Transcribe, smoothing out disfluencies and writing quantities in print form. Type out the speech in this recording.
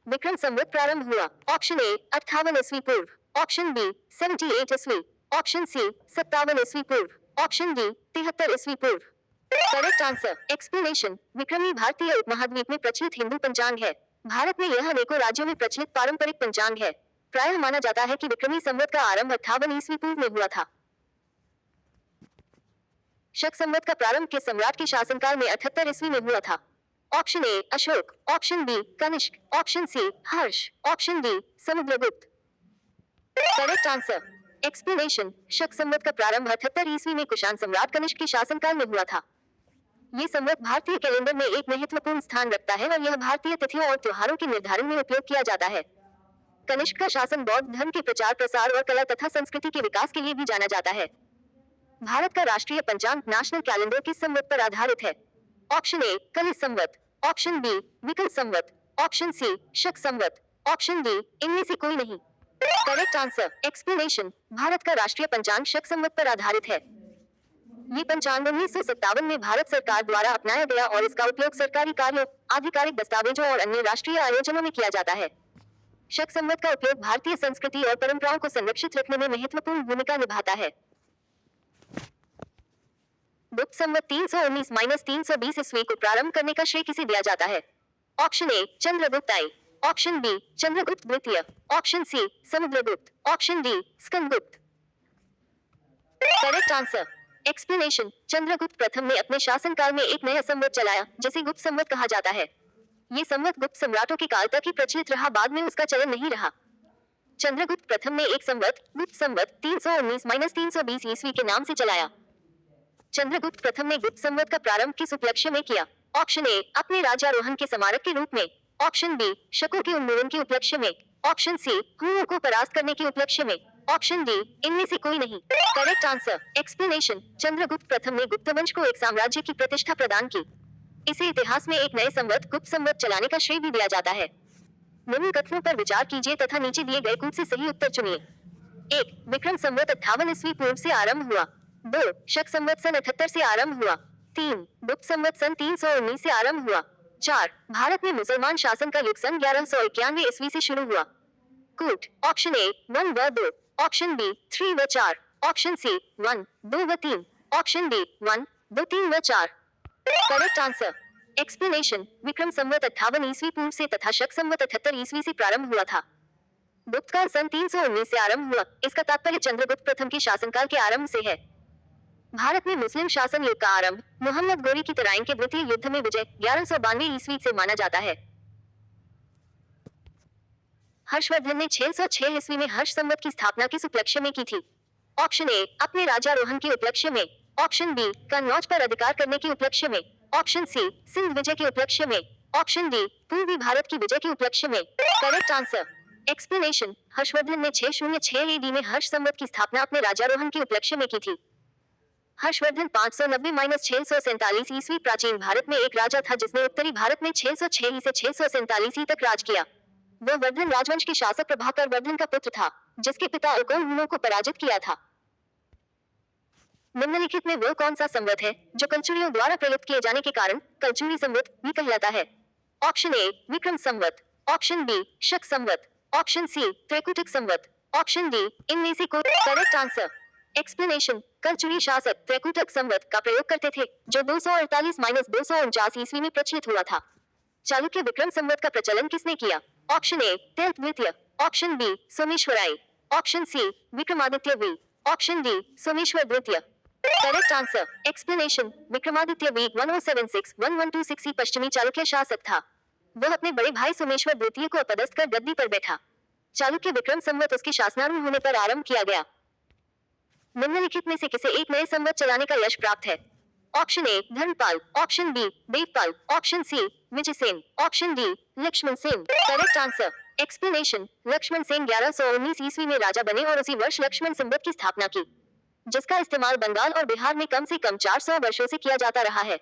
विक्रम संवत प्रारंभ हुआ। Option A 58 ईस्वी पूर्व, ऑप्शन बी 78 ईस्वी, ऑप्शन सी 57 ईस्वी पूर्व, ऑप्शन डी 73 ईस्वी पूर्व। Correct answer. एक्सप्लेनेशन। विक्रमी भारतीय उपमहाद्वीप में प्रचलित हिंदू पंचांग है। भारत में यह अनेकों राज्यों में प्रचलित पारंपरिक पंचांग है। प्रायः माना जाता है कि विक्रमी संवत का आरंभ 58 ईस्वी पूर्व में हुआ था। शक संवत का प्रारंभ किस सम्राट के शासनकाल में 78 ईस्वी में हुआ था? Option A Ashok, option B Kanishka, option C Harsh, option D Samudragupta. Correct answer. Explanation. Shaka Samvat का प्रारंभ 78 ईस्वी में कुषाण सम्राट कनिष्क के शासनकाल में हुआ था। ये संवत भारतीय कैलेंडर में एक महत्वपूर्ण स्थान रखता है और यह भारतीय तिथियों और त्योहारों के निर्धारण में उपयोग किया जाता है। कनिष्क का शासन बौद्ध धर्म के प्रचार प्रसार और कला तथा संस्कृति के विकास के लिए भी जाना जाता है। भारत का राष्ट्रीय पंचांग नेशनल कैलेंडर किस संवत पर आधारित है? ऑप्शन ए कलि संवत, ऑप्शन बी विकल संवत, ऑप्शन सी शक संवत, ऑप्शन डी इनमें से कोई नहीं। Correct answer. एक्सप्लेनेशन। भारत का राष्ट्रीय पंचांग शक संवत पर आधारित है। ये पंचांग 1957 में भारत सरकार द्वारा अपनाया गया और इसका उपयोग सरकारी कार्यों, आधिकारिक दस्तावेजों और अन्य राष्ट्रीय आयोजनों में किया जाता है। शक संवत का उपयोग भारतीय संस्कृति और परंपराओं को संरक्षित रखने में महत्वपूर्ण भूमिका निभाता है। गुप्त संवत 319-320 ईस्वी को प्रारंभ करने का श्रेय किसे दिया जाता है? Option A Chandragupta I, option B Chandragupta द्वितीय, option C Samudragupta, option D Skandagupta. Correct answer. Explanation. Chandragupta प्रथम ने अपने शासनकाल में एक नया संवत चलाया जिसे गुप्त संवत कहा जाता है। ये संवत गुप्त सम्राटों के काल तक ही प्रचलित रहा, बाद में उसका चलन नहीं रहा। चंद्रगुप्त प्रथम ने एक संवत गुप्त संवत 319-320 ईस्वी के नाम से चलाया। चंद्रगुप्त प्रथम ने गुप्त संवत का प्रारंभ किस उपलक्ष्य में किया? ऑप्शन ए अपने राज्यारोहण के स्मारक के रूप में, ऑप्शन बी शकों के उन्मूलन के उपलक्ष्य में, ऑप्शन सी हुओं को परास्त करने के उपलक्ष्य में, ऑप्शन डी इनमें से कोई नहीं। Correct answer. एक्सप्लेनेशन। चंद्रगुप्त प्रथम ने गुप्त वंश को एक साम्राज्य की प्रतिष्ठा प्रदान की। इसे इतिहास में एक नए संवत गुप्त संवत चलाने का श्रेय भी दिया जाता है। निम्न कथनों पर विचार कीजिए तथा नीचे दिए गए कूट से सही उत्तर चुनिए। 1. विक्रम संवत 58 ईस्वी पूर्व से आरंभ हुआ। 2. शक संवत सन 78 से आरंभ हुआ। 3. गुप्त संवत सन 319 से आरंभ हुआ। 4. भारत में मुसलमान शासन का युग सन 1191 ईस्वी से शुरू हुआ। कूट। ऑप्शन ए 1 व 2, ऑप्शन बी 3 व 4, ऑप्शन सी 1, 2 व 3, ऑप्शन डी 1, 2, 3 व 4। Correct answer. Explanation. Vikram Samvat 58 ईस्वी पूर्व से तथा शक संवत 78 ईस्वी से प्रारंभ हुआ था। गुप्त काल सन 319 से आरंभ हुआ। इसका तात्पर्य चंद्रगुप्त प्रथम के शासनकाल के आरंभ से है। भारत में मुस्लिम शासन युग का आरंभ मोहम्मद गोरी की तराइन के द्वितीय युद्ध में विजय 1192 ईस्वी से माना जाता है। हर्षवर्धन ने 606 ईस्वी में हर्ष संवत की स्थापना किस उपलक्ष्य में की थी? ऑप्शन ए अपने राज्यारोहण के उपलक्ष्य में, ऑप्शन बी कन्नौज पर अधिकार करने के उपलक्ष्य में, ऑप्शन सी सिंध विजय के उपलक्ष्य में, ऑप्शन डी पूर्वी भारत की विजय के उपलक्ष्य में। Correct answer. एक्सप्लेनेशन। हर्षवर्धन ने 606 AD में हर्ष संवत की स्थापना अपने राज्यारोहण के उपलक्ष्य में की थी। हर्षवर्धन 590-647 ईस्वी प्राचीन भारत में एक राजा था जिसने उत्तरी भारत में 606 से 647 तक राज किया। वह वर्धन राजवंश के शासक प्रभाकर वर्धन का पुत्र था, जिसके पिता अल्कोन हुनों को पराजित किया था। निम्नलिखित में वह कौन सा संवत है जो कलचुरियों द्वारा प्रयुक्त किए जाने के कारण कलचुरी संवत भी कहलाता है? Option A Vikram Samvat, option B Shaka Samvat, option C Traikutaka Samvat, option D इनमें से कोई। Correct answer. एक्सप्लेनेशन। कलचुरी शासक त्रैकुटिक संवत का प्रयोग करते थे जो 248-249 ईस्वी में प्रचलित हुआ था। चालुक्य विक्रम संवत का प्रचलन किसने किया? ऑप्शन ए तिलक द्वितीय, option B Someshwar I, option C Vikramaditya V, option D Someshwar द्वितीय। Correct answer. Explanation. Vikramaditya V 1076-1126 पश्चिमी चालुक्य शासक था। वह अपने बड़े भाई सोमेश्वर द्वितीय को अपदस्थ कर गद्दी पर बैठा। चालुक्य विक्रम संवत उसके शासनारूढ़ होने पर आरंभ किया गया। निम्नलिखित में से किसे एक नए संवत चलाने का यश प्राप्त है? Option A Dharmapala, option B Devapala, option C Vijayasena, option D Lakshman Sen. Correct answer. Explanation. Lakshman Sen 1119 ईस्वी में राजा बने और उसी वर्ष लक्ष्मण संवत की स्थापना की, जिसका इस्तेमाल बंगाल और बिहार में कम से कम 400 वर्षों से किया जाता रहा है।